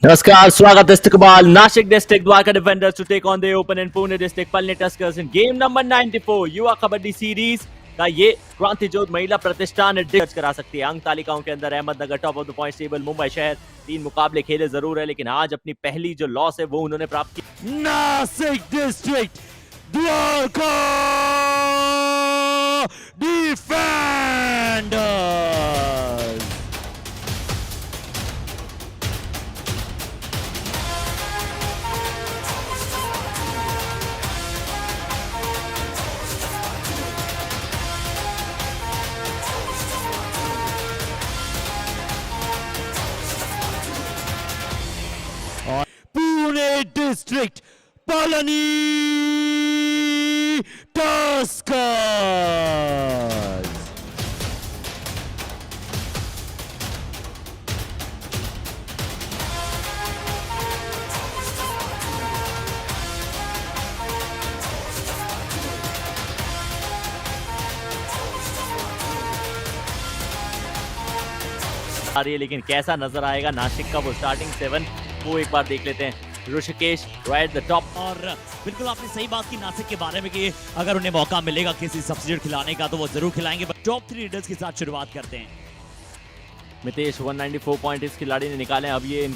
नमस्कार, स्वागत है इस्तकबाल Nashik district Dwarka defenders to take on the opponent Pune district Palani tuskers in game number 94 Yuva kabaddi series का ये क्रांति ज्योत महिला प्रतिष्ठान दर्ज करा सकती है। अंक तालिकाओं के अंदर Ahmednagar top of the point table, Mumbai शहर 3 मुकाबले खेले जरूर है, लेकिन आज अपनी पहली जो लॉस है वो उन्होंने प्राप्त की। Nashik district Dwarka defenders Pune district Palani tuskers. आ रही है, लेकिन कैसा नजर आएगा नासिक का वो स्टार्टिंग 7 वो एक बार देख लेते हैं। Rishikesh right the top. और बिल्कुल आपने सही बात की नासिक के बारे में कि अगर उन्हें मौका मिलेगा किसी सब्सिट्यूट खिलाने का तो वो जरूर खिलाएंगे। टॉप 3 लीडर्स के साथ शुरुआत करते हैं। मितेश 194 पॉइंट इस खिलाड़ी ने निकाले। अब ये इन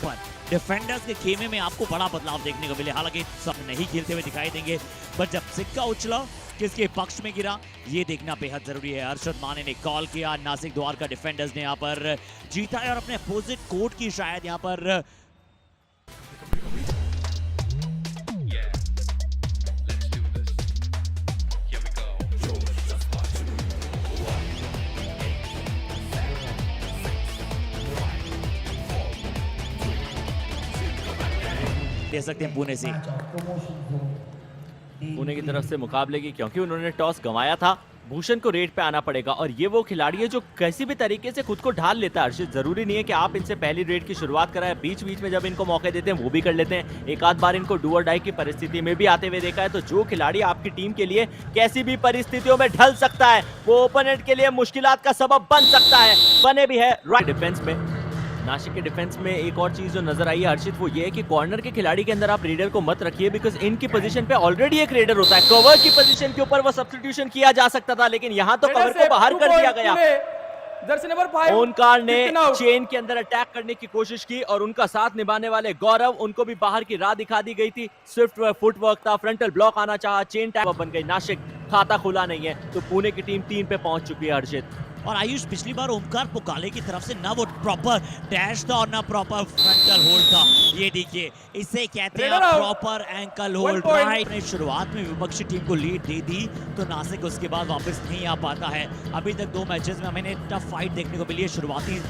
डिफेंडर्स के खेमे में आपको बड़ा बदलाव देखने को मिले, हालांकि सब नहीं खेलते हुए दिखाई देंगे, बट जब सिक्का उछला किसके पक्ष में गिरा ये देखना बेहद जरूरी है। अर्शद माने ने कॉल किया, नासिक द्वारका डिफेंडर्स ने यहाँ पर जीता है और अपने अपोजिट कोर्ट की शायद यहाँ पर दे सकते हैं पुणे से। पुणे की तरफ से मुकाबले की, क्योंकि उन्होंने टॉस गंवाया था, भूषण को रेड पे आना पड़ेगा। और ये वो खिलाड़ी है जो किसी भी तरीके से खुद को ढाल लेता है। अर्शित, जरूरी नहीं है कि आप इनसे पहली रेड की शुरुआत कराएं, बीच बीच में जब इनको मौके देते हैं वो भी कर लेते हैं। एक आध बार इनको डू और डाई की परिस्थिति में भी आते हुए देखा है। तो जो खिलाड़ी आपकी टीम के लिए कैसी भी परिस्थितियों में ढल सकता है वो ओपोनेंट के लिए मुश्किलात का सबब बन सकता है, बने भी है। राइट डिफेंस में नासिक के डिफेंस में एक और चीज जो नजर आई है हर्षित, वो ये है कि कॉर्नर के खिलाड़ी के अंदर आप रेडर को मत रखिए, बिकॉज इनकी पोजीशन पे ऑलरेडी एक रेडर होता है। कवर की पोजीशन के ऊपर वो सब्स्टिट्यूशन किया जा सकता था, लेकिन यहाँ तो कवर को बाहर कर दिया गया। ओनकार ने चेन के अंदर अटैक करने की कोशिश की और उनका साथ निभाने वाले गौरव, उनको भी बाहर की राह दिखा दी गई थी। स्विफ्ट फुटवर्क था, फ्रंटल ब्लॉक आना चाहा, चेन टैग बन गई। नासिक खाता खुला नहीं है, तो पुणे की टीम 3 पे पहुंच चुकी है हर्षित। और आयुष पिछली बार ओमकार पुकाले की तरफ से ना वो प्रॉपर डैश था और ना प्रॉपर फ्रंटल होल्ड था। ये देखिए, इसे कहते हैं प्रॉपर एंकल होल्ड। राइट ने शुरुआत में विपक्षी टीम को लीड दे दी तो नासिक उसके बाद वापस नहीं आ पाता है। अभी तक 2 मैचेस में हमें टफ फाइट देखने को मिली है शुरुआती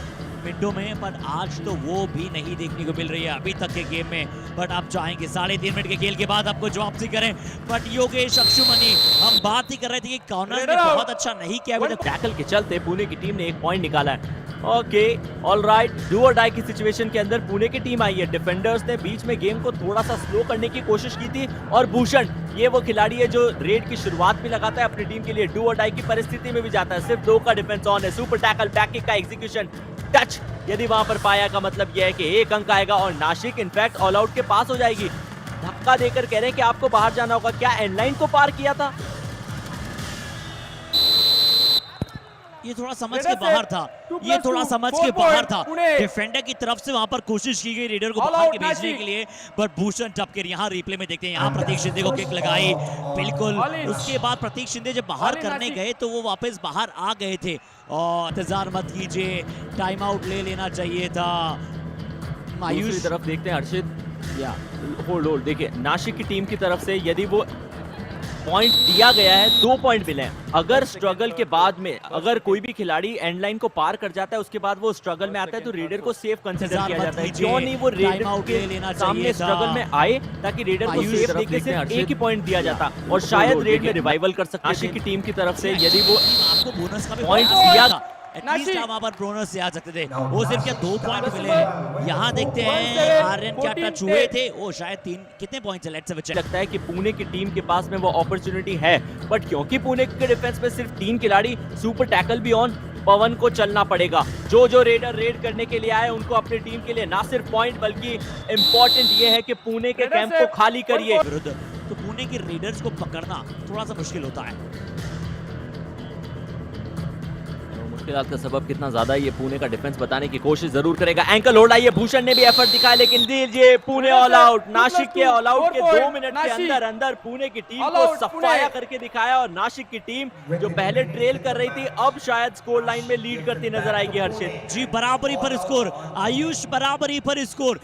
मिनटों में, पर आज तो वो भी नहीं देखने को मिल रही है अभी तक के गेम में। बट आप चाहेंगे 3.5 मिनट के खेल के बाद आपको जवाब सी करें, बट योगेश अक्षुमनी हम बात ही कर रहे थे कि कॉर्नर ने बहुत अच्छा नहीं किया अभी तक। टैकल के चलते पुणे की टीम ने 1 पॉइंट निकाला है। ओके ऑलराइट, डू और डाई की सिचुएशन के अंदर पुणे की टीम आई है। डिफेंडर्स ने बीच में गेम को थोड़ा सा स्लो करने की कोशिश की थी, और भूषण ये वो खिलाड़ी है जो रेड की शुरुआत भी लगाता है अपनी टीम के लिए, डू और डाई की परिस्थिति में भी जाता है। सिर्फ 2 का डिफेंस ऑन है। सुपर टैकल, बैक किक का एग्जीक्यूशन, टच यदि वहां पर पाया का मतलब यह है कि 1 अंक आएगा और नासिक इनफैक्ट ऑल आउट के पास हो जाएगी। धक्का देकर कह रहे हैं कि आपको बाहर जाना होगा। क्या एंडलाइन को पार किया था? ये थोड़ा समझ के बाहर था, ये थोड़ा समझ के बाहर था। डिफेंडर की तरफ से वहां पर कोशिश की गई रेडर को बाहर के भेजने के लिए, पर भूषण टपकर यहाँ रिप्ले में देखते हैं, यहाँ प्रतीक शिंदे को किक लगाई बिल्कुल। उसके बाद प्रतीक शिंदे जब बाहर करने गए तो वो वापस बाहर आ गए थे। और इंतजार मत कीजिए, टाइम आउट ले लेना चाहिए था। मायूस तरफ देखते हैं हर्षित, या होल्ड देखिए नासिक की टीम की तरफ से यदि वो पॉइंट दिया गया है, 2 पॉइंट मिले हैं। अगर स्ट्रगल के बाद में अगर कोई भी खिलाड़ी एंड लाइन को पार कर जाता है, उसके बाद वो स्ट्रगल में आता है, तो रेडर को सेफ कंसीडर किया जाता है। क्यों नहीं वो रेडर के सामने स्ट्रगल में आए, ताकि रेडर को सेफ देके सिर्फ 1 ही पॉइंट दिया जाता और शायद रेड में रिवाइवल कर सकते। नासिक की टीम की तरफ से यदि वो आपको बोनस का भी पॉइंट दिया एटलीस्ट वहां पर बोनस से आ सकते थे, वो सिर्फ क्या 2 पॉइंट मिले हैं। यहाँ देखते हैं आर्यन क्या टच हुए थे, वो शायद 3 कितने पॉइंट्स है, लेट्स हैव अ चेक। लगता है कि पुणे की टीम के पास में वो अपॉर्चुनिटी है, बट क्योंकि पुणे के डिफेंस में सिर्फ 3 खिलाड़ी, सुपर टैकल भी ऑन, पवन को चलना पड़ेगा। जो रेडर रेड करने के लिए आए उनको अपनी टीम के लिए ना सिर्फ पॉइंट बल्कि इम्पोर्टेंट ये है कि पुणे के कैंप को खाली करिए। विरुद्ध तो पुणे के रेडर्स को पकड़ना थोड़ा सा मुश्किल होता है। मुश्किल का सबब कितना ज्यादा है ये पुणे का डिफेंस बताने की कोशिश जरूर करेगा। एंकल होल्ड आइए, भूषण ने भी एफर्ट दिखाया लेकिन ये पुणे ऑल आउट। नासिक के ऑल आउट के 2 मिनट के अंदर अंदर पुणे की टीम को सफाया करके दिखाया और नासिक की टीम जो पहले ट्रेल कर रही थी अब शायद स्कोर लाइन में लीड करती नजर आएगी। हर्षित जी बराबरी पर स्कोर, आयुष बराबरी पर स्कोर।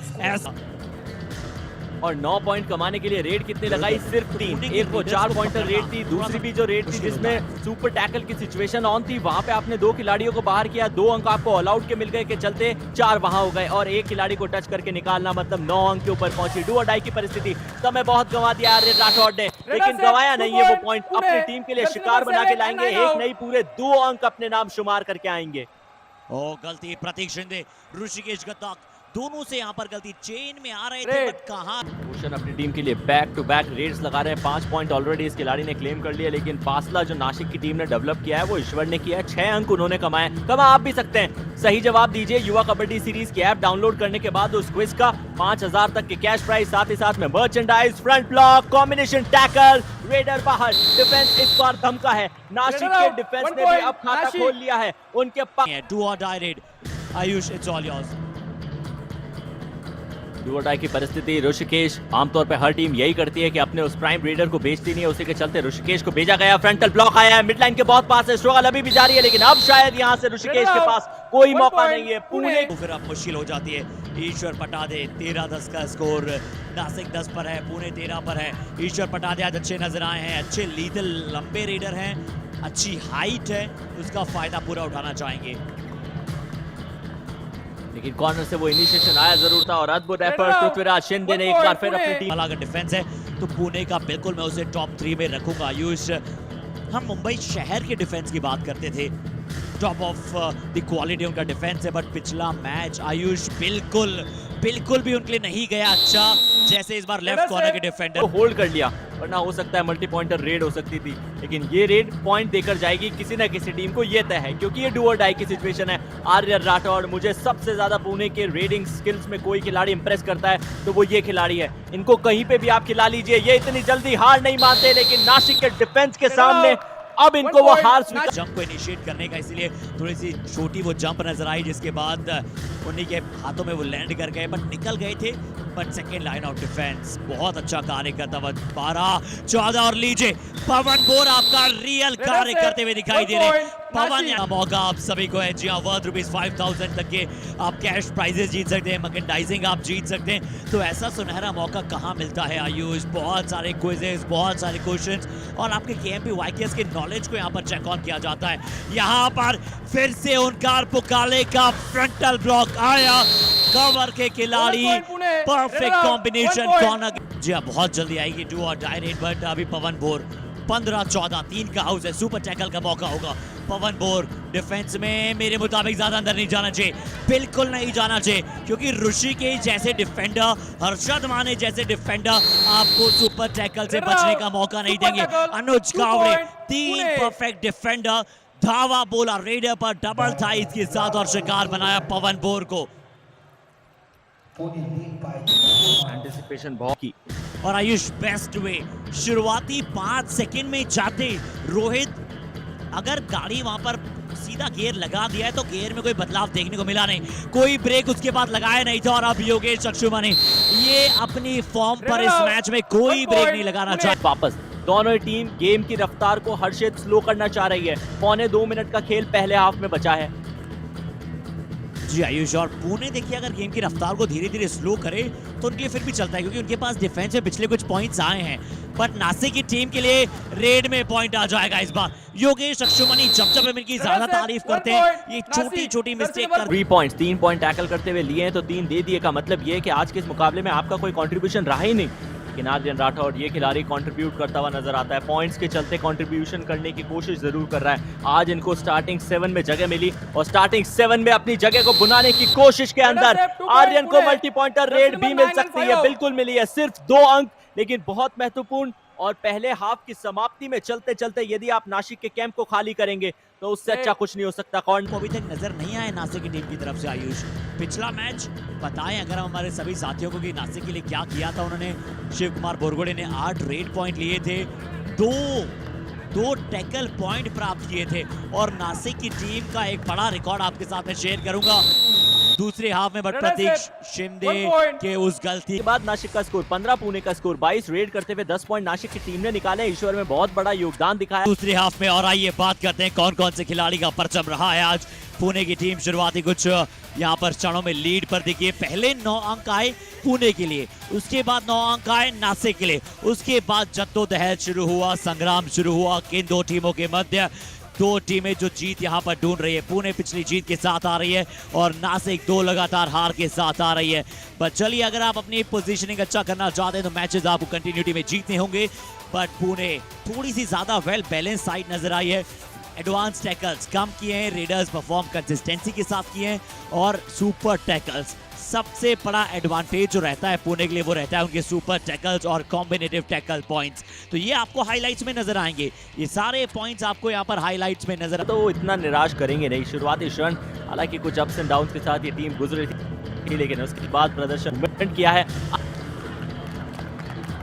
और 9 पॉइंट कमाने के लिए रेड कितने लगाई? सिर्फ 3। एक वो 4 पॉइंटर रेड थी, दूसरी भी जो रेड थी जिसमें सुपर टैकल की सिचुएशन ऑन थी वहां पे आपने 2 खिलाड़ियों को बाहर किया। 2 अंक आपको ऑल आउट के मिल गए के चलते 4 वहां हो गए और एक खिलाड़ी को टच करके निकालना मतलब 9 अंक के ऊपर पहुंची। डू और डाई की परिस्थिति। समय बहुत गंवा दिया आर्यन राठौड़ ने लेकिन गंवाया नहीं है वो पॉइंट। अपनी टीम के लिए शिकार बना के लाएंगे। एक नहीं पूरे 2 अंक अपने नाम शुमार करके आएंगे। ओ गलती प्रतीक शिंदे, ऋषिकेश गत्ताक दोनों से यहाँ पर गलती। चेन में आ रहे थे बट कहां। भूषण अपनी टीम के लिए बैक टू बैक रेड्स लगा रहे हैं। 5 पॉइंट ऑलरेडी इस खिलाड़ी ने क्लेम कर लिया लेकिन फासला जो नासिक की टीम ने डेवलप किया है वो ईश्वर ने किया है। 6 अंक उन्होंने कमाए। कमा आप भी सकते हैं। सही जवाब दीजिए। युवा कबड्डी सीरीज की ऐप डाउनलोड करने के बाद उस क्विज का 5000 तक के कैश प्राइज, साथ ही साथ में merchandise, front block, combination tackle, raider बाहर। डिफेंस इस बार धमका है। नासिक के डिफेंस ने भी अब खाता खोल लिया है उनके पास। डू और die raid. Ayush it's all yours. Do और डाई की परिस्थिति। ऋषिकेश आमतौर पे हर टीम यही करती है कि अपने उस प्राइम रेडर को बेचती नहीं है, उसी के चलते ऋषिकेश को भेजा गया। फ्रंटल ब्लॉक आया है, मिड लाइन के बहुत पास है, स्ट्रगल अभी भी जारी है लेकिन अब शायद यहां से ऋषिकेश के पास कोई मौका नहीं है। पुणे तो फिर अब मुश्किल हो जाती है। ईश्वर पटादे 13-10 का स्कोर। नासिक 10 पर है, पुणे 13 पर है। ईश्वर पटादे आज अच्छे नजर आए हैं, अच्छे लीडल लंबे रेडर हैं, अच्छी हाइट है, उसका फायदा पूरा उठाना चाहेंगे। लेकिन कॉर्नर से वो इनिशिएशन आया जरूर था और अद्भुत एफर्ट पृथ्वीराज शिंदे ने एक बार फिर अपनी टीम। अगर डिफेंस है तो पुणे का बिल्कुल मैं उसे टॉप 3 में रखूंगा। आयुष, हम मुंबई शहर के डिफेंस की बात करते थे, टॉप ऑफ द क्वालिटी उनका डिफेंस है बट पिछला मैच आयुष बिल्कुल भी उनके लिए नहीं गया अच्छा जैसे इस बार लेफ्ट कॉर्नर के डिफेंडर होल्ड कर लिया वरना हो सकता है मल्टी पॉइंटर रेड हो सकती थी लेकिन ये रेड पॉइंट देकर जाएगी किसी ना किसी टीम को, ये तय है क्योंकि ये डू और डाई की सिचुएशन है। आर्यन राठौड़, मुझे सबसे ज्यादा पुणे के रेडिंग स्किल्स में कोई खिलाड़ी इंप्रेस करता है तो वो ये खिलाड़ी है। इनको कहीं पे भी आप खिला लीजिए, ये इतनी जल्दी हार नहीं मानते लेकिन नासिक के डिफेंस के सामने अब इनको वो हार जंप को इनिशिएट करने का, इसीलिए थोड़ी सी छोटी वो जंप नजर आई जिसके बाद उन्हीं के हाथों में वो लैंड कर गए बट निकल गए थे। But second line of defence बहुत अच्छा कार्य करता हुआ 12-14 और लीजिए पवन बोर आपका रियल कार्य करते हुए दिखाई दे रहे। पवन का मौका आप सभी को है। जी हाँ, वर्थ ₹5,000 तक के आप कैश प्राइजेस जीत सकते हैं, मर्चेंडाइजिंग आप जीत सकते हैं। तो ऐसा सुनहरा मौका कहाँ मिलता है आयुष? बहुत सारे क्विजेस, बहुत सारे क्वेश्चंस और आपके KMP YKS के नॉलेज को यहाँ पर चेक ऑन किया जाता है। यहाँ पर फिर से ओंकार पुकाले का फ्रंटल ब्लॉक आया, कवर के खिलाड़ी, परफेक्ट कॉम्बिनेशन कॉर्नर। जी हाँ, बहुत जल्दी आएगी डू और डाई रेड बट अभी पवन बोर 15-14 3 का हाउस है, सुपर टैकल का मौका होगा। पवन बोर डिफेंस में मेरे मुताबिक ज्यादा अंदर नहीं जाना चाहिए, बिल्कुल नहीं जाना चाहिए क्योंकि ऋषि के जैसे डिफेंडर, हर्षद माने जैसे डिफेंडर आपको सुपर टैकल से बचने का मौका नहीं देंगे। अनुज कावड़े 3 परफेक्ट डिफेंडर, धावा बोला रेडर पर, डबल था इसके साथ और शिकार बनाया पवन बोर को। एंटिसिपेशन बहुत की और आयुष बेस्ट वे शुरुआती 5 सेकंड में जाते रोहित, अगर गाड़ी वहां पर सीधा गियर लगा दिया है तो गियर में कोई बदलाव देखने को मिला नहीं, कोई ब्रेक उसके बाद लगाया नहीं था और अब योगेश अक्षुमा ने ये अपनी फॉर्म पर इस मैच में कोई ब्रेक नहीं लगाना चाहता। वापस दोनों टीम गेम की रफ्तार को हर्षित स्लो करना चाह रही है। 1.25 मिनट का खेल पहले हाफ में बचा है। जी आयुष, और पुणे देखिए अगर गेम की रफ्तार को धीरे धीरे स्लो करे तो उनके लिए फिर भी चलता है क्योंकि उनके पास डिफेंस में पिछले कुछ पॉइंट्स आए हैं बट नासिक की टीम के लिए रेड में पॉइंट आ जाएगा इस बार। योगेश अक्षुमनी जब इनकी ज्यादा तारीफ करते हैं, ये छोटी छोटी मिस्टेक कर 3 पॉइंट्स 3 पॉइंट टैकल करते हुए लिए हैं तो 3 दे दिए का मतलब ये है कि आज के इस मुकाबले में आपका कोई कंट्रीब्यूशन रहा ही नहीं। लेकिन आर्यन राठौड़ ये खिलाड़ी कंट्रीब्यूट करता हुआ नजर आता है, पॉइंट्स के चलते कंट्रीब्यूशन करने की कोशिश जरूर कर रहा है। आज इनको स्टार्टिंग 7 में जगह मिली और स्टार्टिंग 7 में अपनी जगह को बुनाने की कोशिश के अंदर आर्यन को मल्टी पॉइंटर रेड भी मिल सकती है। बिल्कुल मिली है, सिर्फ 2 अंक लेकिन बहुत महत्वपूर्ण और पहले हाफ की समाप्ति में चलते चलते यदि आप नासिक के कैंप को खाली करेंगे तो उससे अच्छा कुछ नहीं हो सकता। कौन को अभी तक नजर नहीं आया नासिक की टीम की तरफ से। आयुष, पिछला मैच बताएं अगर हम हमारे सभी साथियों को कि नासिक के लिए क्या किया था उन्होंने। शिव कुमार बोरगोड़े ने 8 रेड पॉइंट लिए थे, दो टैकल पॉइंट प्राप्त किए थे और नासिक की टीम का एक बड़ा रिकॉर्ड आपके साथ में शेयर करूंगा दूसरे हाफ में, बट प्रतीक शिंदे के उस गलती के बाद नासिक का स्कोर 15, पुणे का स्कोर 22। रेड करते हुए 10 पॉइंट नासिक की टीम ने निकाले। ईश्वर में बहुत बड़ा योगदान दिखाया दूसरे हाफ में। और आइए बात करते हैं कौन कौन से खिलाड़ी का परचम रहा है आज। पुणे की टीम शुरुआती कुछ यहाँ पर क्षणों में लीड पर दिखी। पहले 9 अंक आए पुणे के लिए, उसके बाद 9 अंक आए नासिक के लिए, उसके बाद जद्दोजहद शुरू हुआ, संग्राम शुरू हुआ किन दो टीमों के मध्य। दो टीमें जो जीत यहाँ पर ढूंढ रही है। पुणे पिछली जीत के साथ आ रही है और नासिक 2 लगातार हार के साथ आ रही है। बट चलिए, अगर आप अपनी पोजीशनिंग अच्छा करना चाहते हैं तो मैचेस आपको कंटिन्यूटी में जीतने होंगे। बट पुणे थोड़ी सी ज्यादा वेल बैलेंस साइड नजर आई है। एडवांस टैकल्स कम किए हैं, रेडर्स परफॉर्म कंसिस्टेंसी के साथ किए हैं और सुपर टैकल्स सबसे बड़ा एडवांटेज जो रहता है पुणे के लिए वो रहता है उनके सुपर टैकल्स और कॉम्बिनेटिव टैकल पॉइंट्स। तो ये आपको हाइलाइट्स में नजर आएंगे, ये सारे पॉइंट्स आपको यहाँ पर हाइलाइट्स में नजर। तो इतना निराश करेंगे नहीं। शुरुआती क्षण हालांकि कुछ अप्स एंड डाउन्स के साथ ये टीम गुजरी थी, लेकिन उसके बाद प्रदर्शन मूवमेंट किया है।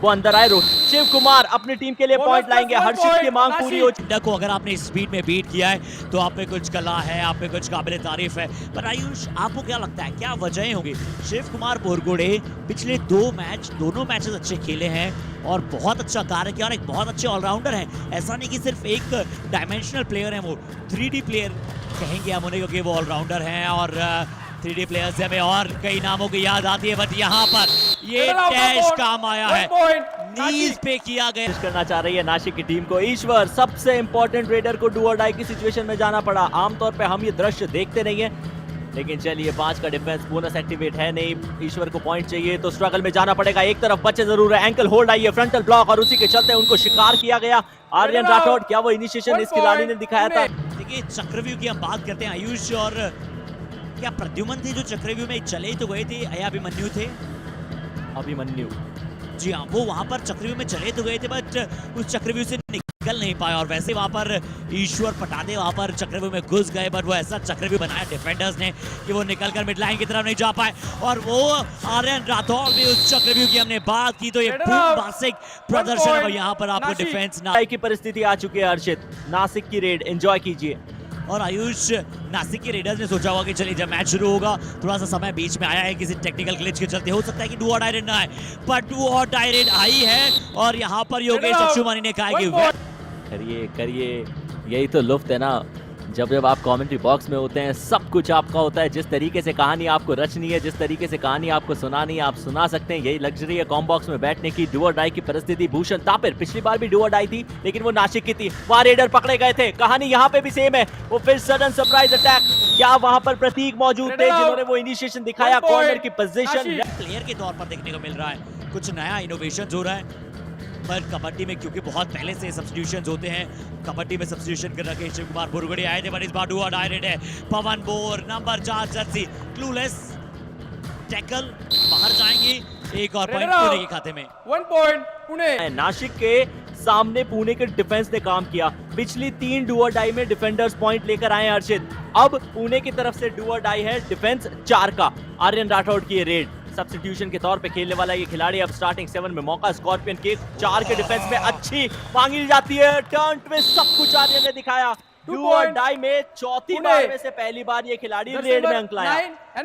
वो अंदर आए, शिव कुमार अपनी टीम के लिए पॉइंट लाएंगे। हर्षित की मांग पूरी हो चुकी को अगर आपने स्पीड में बीट किया है तो आप में कुछ कला है, आप में कुछ काबिल तारीफ है। पर आयुष, आपको क्या लगता है क्या वजहें होंगी? शिव कुमार बोरगोड़े पिछले दोनों मैचेस अच्छे खेले हैं और बहुत अच्छा कार्य किया और एक बहुत अच्छे ऑलराउंडर हैं। ऐसा नहीं कि सिर्फ एक डायमेंशनल प्लेयर है, वो 3D प्लेयर कहेंगे हम उन्हें क्योंकि वो ऑलराउंडर हैं। और 3D प्लेयर से हमें और कई नामों की याद आती है, बट यहाँ पर ये डैश काम आया है, नीज पे किया गया। करना चाह रही है नासिक की टीम को। ईश्वर सबसे इंपॉर्टेंट रेडर को डू और डाई की सिचुएशन में जाना पड़ा। आमतौर पे हम ये दृश्य देखते नहीं है, लेकिन चलिए 5 का डिफेंस बोनस एक्टिवेट है नहीं। ईश्वर को पॉइंट चाहिए तो स्ट्रगल में जाना पड़ेगा। एक तरफ बच्चे जरूर है, एंकल होल्ड आई है, फ्रंटल ब्लॉक और उसी के चलते उनको शिकार किया गया। आर्यन राठौड़, क्या वो इनिशिएशन इस खिलाड़ी ने दिखाया था? देखिए, चक्रव्यूह की हम बात करते हैं आयुष, और क्या प्रद्युमन थे जो चक्रव्यूह में चले तो गए थे, या अभिमन्यु थे? अभिमन्यु, जी हाँ, वो वहां पर चक्रव्यूह में चले तो गए थे, बट उस चक्रव्यूह से निकल नहीं पाए। और वैसे वहां पर ईश्वर पटादे वहां पर चक्रव्यूह में घुस गए, बट वो ऐसा चक्रव्यूह बनाया डिफेंडर्स ने कि वो निकलकर मिड लाइन की तरफ नहीं जा पाए। और वो आर्यन राठौड़ भी उस चक्रव्यूह की हमने बात की तो ये बूमबास्टिक प्रदर्शन है। यहाँ पर आपको डिफेंस की परिस्थिति आ चुकी है। हर्षित, नासिक की रेड एंजॉय कीजिए। और आयुष, नासिक के रेडर्स ने सोचा होगा कि चलिए जब मैच शुरू होगा थोड़ा सा समय बीच में आया है, किसी टेक्निकल ग्लिच के चलते हो सकता है कि डू और डाई रेड ना आए, पर डू और डाई रेड आई है। और यहाँ पर योगेश अक्षुमानी ने कहा कि करिए, यही तो लुफ्त है ना जब आप कमेंट्री बॉक्स में होते हैं। सब कुछ आपका होता है। जिस तरीके से कहानी आपको रचनी है, जिस तरीके से कहानी आपको सुनानी है, आप सुना सकते हैं। यही लग्जरी है कॉम बॉक्स में बैठने की। डू और डाई की परिस्थिति। भूषण तापिर पिछली बार भी डू और डाई थी, लेकिन वो नासिक की थी। वहां रेडर पकड़े गए थे। कहानी यहाँ पे भी सेम है। वो फिर सडन सरप्राइज अटैक। क्या वहां पर प्रतीक मौजूद थे जिन्होंने वो इनिशिएशन दिखाया? कॉर्नर की पोजीशन प्लेयर के तौर पर देखने को मिल रहा है, कुछ नया इनोवेशन हो रहा है। पर कबड्डी में क्योंकि बहुत पहले से सब्स्टिट्यूशंस होते हैं, कबड्डी में सब्स्टिट्यूशन कर रखे शिव कुमार बोरगोड़े आए थे, बट इस बार डू और डाई रेड है। पवन बोर नंबर 4 जर्सी, क्लूलेस टैकल, बाहर जाएंगे। एक और पॉइंट पुणे के खाते में। 1 पॉइंट पुणे। नासिक के सामने पुणे के डिफेंस ने काम किया। पिछली 3 डू और डाई में डिफेंडर्स पॉइंट लेकर आए हर्षित। अब पुणे की तरफ से डू और डाई है डिफेंस 4 का। आर्यन राठौड़ की रेड सब्स्टिट्यूशन के तौर पे खेलने वाला ये खिलाड़ी अब स्टार्टिंग 7 में मौका। स्कॉर्पियन के 4 के डिफेंस में अच्छी मांगी जाती है। टर्न ट्विस्ट सब कुछ आर्यन ने दिखाया। डू और डाई में चौथी बार में से पहली बार ये खिलाड़ी रेड में अंक लाया।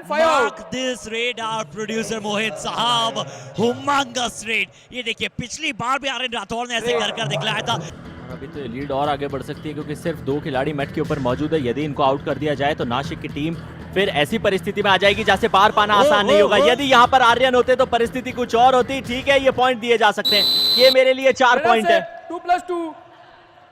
Mark this raid our producer Mohit साहब, हुमंगस रेड। ये देखिए, पिछली बार भी आर्यन राठौड़ ने ऐसे कर दिखलाया था। अभी तो लीड और आगे बढ़ सकती है क्योंकि सिर्फ 2 खिलाड़ी मैट के ऊपर मौजूद है। यदि इनको आउट कर दिया जाए तो नासिक की टीम फिर ऐसी परिस्थिति में आ जाएगी जैसे पार पाना आसान नहीं होगा। यदि यहाँ पर आर्यन होते तो परिस्थिति कुछ और होती। ठीक है, ये पॉइंट दिए जा सकते हैं। ये मेरे लिए 4 पॉइंट है। 2+2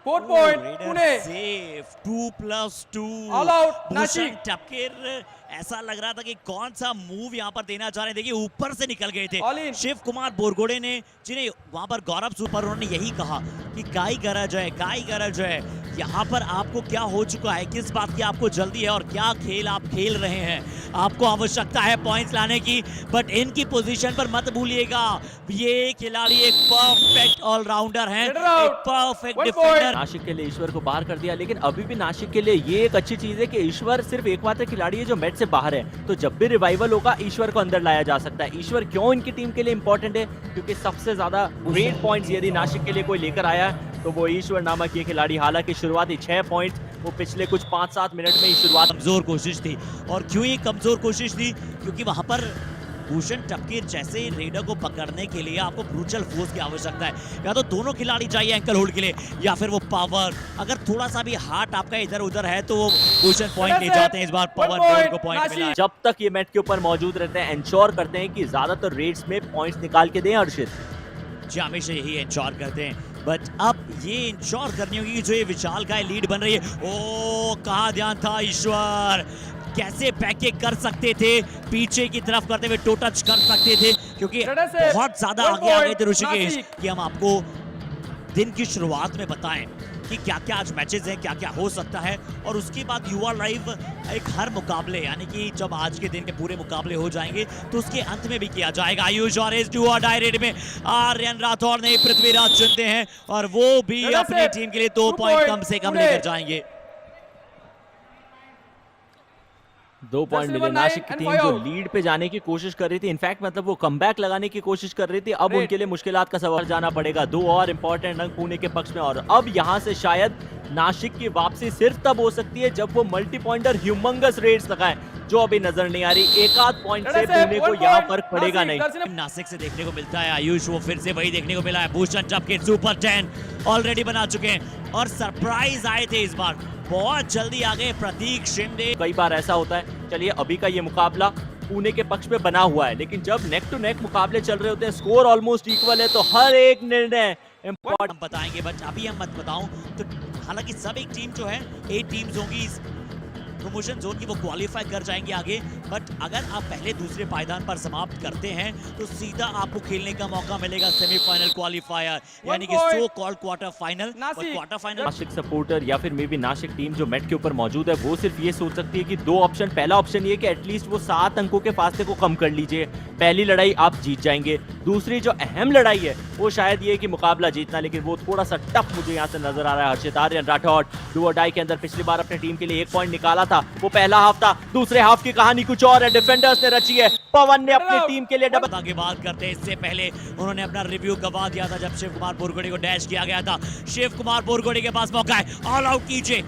4 point Pune. Safe 2+2 all out Nashik. Tapkir ऐसा लग रहा था कि कौन सा मूव यहाँ पर देना चाह रहे थे, देखिए ऊपर से निकल गए All थे in. शिव कुमार बोरगोड़े ने, जिन्हें वहां पर गौरव सुपर उन्होंने यही कहा कि काई गरज है, काई गरज है। यहाँ पर आपको क्या हो चुका है, किस बात की आपको जल्दी है और क्या खेल आप खेल रहे हैं, आपको आवश्यकता है पॉइंट्स लाने की, बट इनकी पोजीशन पर मत भूलिएगा ये खिलाड़ी एक परफेक्ट ऑलराउंडर हैं, Get it out. एक परफेक्ट One डिफेंडर। नासिक के लिए ईश्वर को बाहर कर दिया, लेकिन अभी भी नासिक के लिए ये एक अच्छी चीज है कि ईश्वर सिर्फ एकमात्र खिलाड़ी है जो मैच से बाहर है, तो जब भी रिवाइवल होगा ईश्वर को अंदर लाया जा सकता है। ईश्वर क्यों इनकी टीम के लिए इंपॉर्टेंट है, क्योंकि सबसे ज्यादा ग्रेट पॉइंट्स यदि नासिक के लिए कोई लेकर आया है तो वो ईश्वर नामक ये खिलाड़ी। हालांकि शुरुआती 6 पॉइंट्स वो पिछले कुछ 5-7 मिनट में ही शुरुआत। कमजोर कोशिश थी, और क्यों ये कमजोर कोशिश थी, क्योंकि वहां पर भूषण टपकीर जैसे रेडर को पकड़ने के लिए आपको ब्रूटल फोर्स की आवश्यकता है। या तो दोनों खिलाड़ी चाहिए एंकल होल्ड के लिए, या फिर वो पावर, अगर थोड़ा सा भी हार्ट आपका इधर उधर है तो वो भूषण पॉइंट ले जाते हैं। इस बार पावर प्लेयर को पॉइंट मिला है। जब तक ये मैट के ऊपर मौजूद रहते हैं इंश्योर करते हैं कि ज्यादातर रेड्स में पॉइंट्स निकाल के दें हर्षित। जी हमेशा यही इंश्योर करते हैं, बट अब ये इंश्योर करनी होगी कि जो ये विशाल का लीड बन रही है। ओ कहाँ ध्यान था ईश्वर, कैसे पैकेज कर सकते थे, पीछे की तरफ करते हुए टो टच कर सकते थे, क्योंकि बहुत ज्यादा आगे आ गए थे ऋषिकेश कि हम आपको दिन की शुरुआत में बताएं कि क्या क्या आज मैचेस हैं, क्या क्या हो सकता है, और उसके बाद युवा लाइव एक हर मुकाबले, यानी कि जब आज के दिन के पूरे मुकाबले हो जाएंगे तो उसके अंत में भी किया जाएगा। आयुष और इस डू और डाई रेड में आर्यन राठौड़ ने पृथ्वीराज चुनते हैं और वो भी अपनी टीम के लिए 2 पॉइंट कम से कम लेकर जाएंगे। 2 पॉइंट मिले। नासिक की टीम जो लीड पे जाने की कोशिश कर रही थी, इनफैक्ट मतलब वो कमबैक लगाने की कोशिश कर रही थी, अब उनके लिए मुश्किलात का सवाल जाना पड़ेगा। 2 और इंपॉर्टेंट अंक पुणे के पक्ष में, और अब यहां से शायद नासिक की वापसी सिर्फ तब हो सकती है जब वो मल्टी पॉइंटर ह्यूमंगस रेड्स लगाएं, जो अभी नजर नहीं आ रही। एक आध पॉइंट से पुणे को यहाँ फर्क पड़ेगा नहीं। नासिक से देखने को मिलता है आयुष, वो फिर से वही देखने को मिला है। भूषण टपकीर सुपर 10 ऑलरेडी बना चुके हैं और सरप्राइज आए थे इस बार, बहुत जल्दी आ गए प्रतीक शिंदे। कई बार ऐसा होता है। चलिए अभी का ये मुकाबला पुणे के पक्ष में बना हुआ है, लेकिन जब नेक टू नेक मुकाबले चल रहे होते हैं, स्कोर ऑलमोस्ट इक्वल है, तो हर एक निर्णय हम बताएंगे, बट अभी हम मत बताऊं तो हालांकि सब एक टीम जो है 8 टीम्स होंगी इस प्रमोशन जोन की, वो क्वालिफाई कर जाएंगे आगे। बट अगर आप पहले दूसरे पायदान पर समाप्त करते हैं तो सीधा आपको खेलने का मौका मिलेगा सेमीफाइनल क्वालिफायर, यानी कि सो कॉल्ड क्वार्टर फाइनल और क्वार्टर फाइनल। नासिक सपोर्टर या फिर मे बी नासिक टीम जो मैट के ऊपर मौजूद है, वो सिर्फ ये सोच सकती है कि 2 ऑप्शन। पहला ऑप्शन ये कि एटलीस्ट वो 7 अंकों के फासले को कम कर लीजिए, पहली लड़ाई आप जीत जाएंगे। दूसरी जो अहम लड़ाई है वो शायद ये कि मुकाबला जीतना, लेकिन वो थोड़ा सा टफ मुझे यहाँ से नजर आ रहा है। हर्षित आर्यन राठौड़ डू और डाई के अंदर पिछली बार अपने टीम के लिए 1 पॉइंट निकाला था, वो पहला हाफ था। दूसरे हाफ की कहानी कुछ और है, डिफेंडर्स ने रची है। पवन ने अपनी टीम के लिए डबल की बात करते हैं, इससे पहले उन्होंने अपना रिव्यू गवा दिया था जब शिव कुमार बोरगोड़े को डैश किया गया था। शिव कुमार बोरगोड़े के पास मौका है, ऑल आउट कीजिए।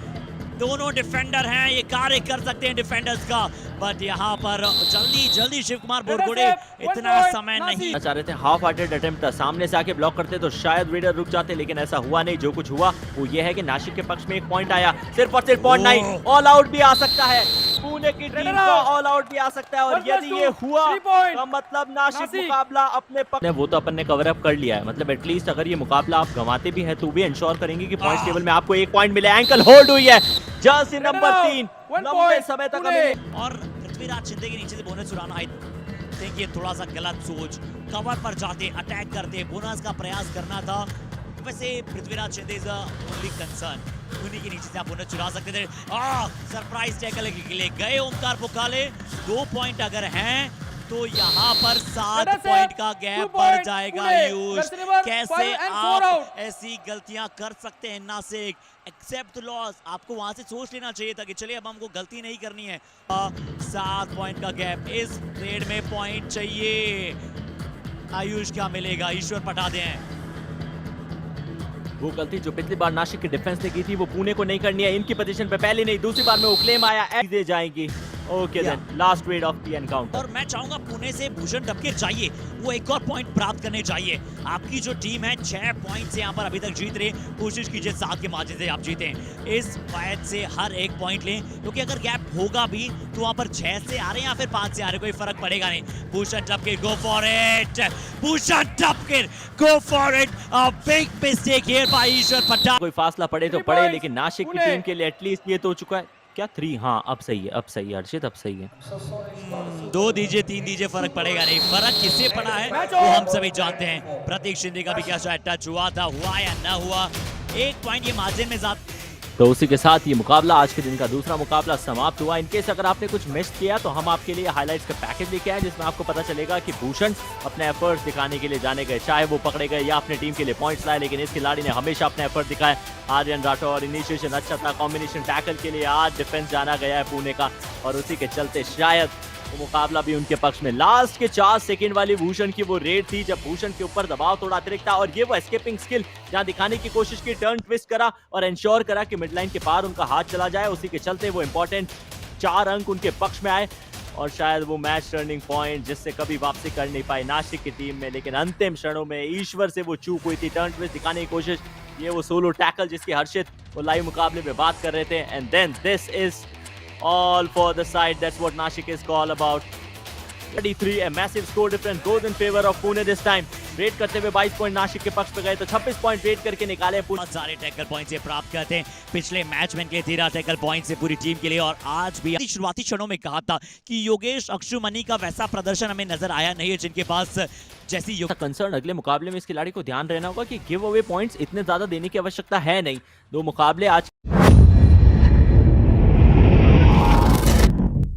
दोनों डिफेंडर हैं, ये कार्य कर सकते हैं डिफेंडर्स का, बट यहाँ पर जल्दी शिव कुमार बोरगोड़े इतना समय नहीं चाह रहे थे। हाफ हार्टेड अटेम्प्ट था, सामने से आके ब्लॉक करते तो शायद रेडर रुक जाते, लेकिन ऐसा हुआ नहीं। जो कुछ हुआ वो ये है कि नासिक के पक्ष में 1 पॉइंट आया, सिर्फ और सिर्फ पॉइंट नहीं, ऑल आउट भी आ सकता है। पुणे की टीम को ऑल आउट भी आ सकता है, और यदि ये हुआ तो मतलब नासिक मुकाबला अपने पक्ष। वो तो अपन ने कवर अप कर लिया है, मतलब एटलीस्ट अगर ये मुकाबला आप गंवाते भी है तो भी इंश्योर करेंगे कि पॉइंट टेबल में आपको 1 पॉइंट मिले। एंकल होल्ड हुई है, जर्सी नंबर 3 लंबे समय तक हमें। और पृथ्वीराज शिंदे के नीचे से बोनस चुराना, आई थिंक ये थोड़ा सा गलत सोच। कवर पर जाते, अटैक करते, बोनस का प्रयास करना था। वैसे Prithviraj Shinde is only concern, उन्हीं के नीचे से आप बोनस चुरा सकते थे। सरप्राइज टैकल के लिए गए ओमकार पुकाले। 2 पॉइंट अगर हैं तो यहाँ पर 7 पॉइंट का गैप बढ़ जाएगा। आयुष, कैसे आप ऐसी गलतियां कर सकते हैं नासिक? एक्सेप्ट लॉस, आपको वहां से सोच लेना चाहिए था कि चलिए अब हमको गलती नहीं करनी है। 7 पॉइंट का गैप, इस रेड में पॉइंट चाहिए। आयुष क्या मिलेगा? ईश्वर पटा दें। वो गलती जो पिछली बार नासिक की डिफेंस ने की थी वो पुणे को नहीं करनी है। इनकी पोजीशन पे पहले नहीं दूसरी बार में वो क्लेम आया, दे जाएंगी। Okay then, last raid of the encounter. और मैं चाहूंगा पुणे से भूषण टपकीर चाहिए, वो एक और पॉइंट प्राप्त करने चाहिए। आपकी जो टीम है 6 पॉइंट से यहाँ पर अभी तक जीत रही, कोशिश कीजिए 7 के मार्जिन से आप जीतें। इस मैच से हर एक पॉइंट लें, क्योंकि अगर गैप होगा भी तो वहां पर 6 से आ रहे हैं या फिर 5 से आ रहे, कोई फर्क पड़ेगा नहीं। Bhushan Tapkir go for it, Bhushan Tapkir go for it. A big mistake here by Ishwar पटा। कोई फासला पड़े तो पड़े, लेकिन नासिक की टीम के लिए एटलीस्ट ये तो हो चुका है क्या 3? हाँ अब सही है, अब सही है हर्षित, अब सही है। 2 दीजिए 3 दीजिए, फर्क पड़ेगा नहीं। फर्क किसे पड़ा है वो हम सभी जानते हैं। प्रतीक शिंदे का भी क्या शायद टच हुआ था, हुआ या ना हुआ, 1 पॉइंट ये मार्जिन में ज्यादा। तो उसी के साथ ये मुकाबला, आज के दिन का दूसरा मुकाबला समाप्त हुआ। इनकेस अगर आपने कुछ मिस किया तो हम आपके लिए हाइलाइट्स का पैकेज लेके आए, जिसमें आपको पता चलेगा कि भूषण अपने एफर्ट्स दिखाने के लिए जाने गए, चाहे वो पकड़े गए या अपने टीम के लिए पॉइंट्स लाए, लेकिन इस खिलाड़ी ने हमेशा अपने एफर्ट दिखाए। आर्यन राठौर इनिशिएशन अच्छा था, कॉम्बिनेशन टैकल के लिए आज डिफेंस जाना गया है पुणे का, और उसी के चलते शायद वो मुकाबला भी उनके पक्ष में। लास्ट के 4 सेकंड वाली भूषण की वो रेड थी जब भूषण के ऊपर दबाव थोड़ा अतिरिक्त था, और ये वो एस्केपिंग स्किल जहां दिखाने की कोशिश की, टर्न ट्विस्ट करा और इंश्योर करा कि मिड लाइन के पार उनका हाथ चला जाए। उसी के चलते वो इंपॉर्टेंट 4 अंक उनके पक्ष में आए, और शायद वो मैच टर्निंग पॉइंट जिससे कभी वापसी कर नहीं पाई नासिक की टीम में। लेकिन अंतिम क्षणों में ईश्वर से वो चूक हुई थी, टर्न ट्विस्ट दिखाने की कोशिश, ये वो सोलो टैकल जिसकी हर्षित वो लाइव मुकाबले में बात कर रहे थे। And then this is all for the side. That's what Nashik is all about. 33, a massive score difference goes in favor of Pune this time. Red करते हुए 22 पॉइंट नासिक के पक्ष पे गए तो 26 पॉइंट रेड करके निकाले पुणे। बहुत सारे टैकल पॉइंट से प्राप्त करते हैं। पिछले मैच में इनके 13 टैकल पॉइंट से पूरी टीम के लिए, और आज भी शुरुआती क्षणों में कहा था कि योगेश अक्षुमनी का वैसा प्रदर्शन हमें नजर आया नहीं है जिनके पास जैसी कंसर्न अगले मुकाबले में इस खिलाड़ी को ध्यान रहना होगा कि गिव अवे पॉइंट्स इतने ज्यादा देने की आवश्यकता है नहीं। 2 मुकाबले आज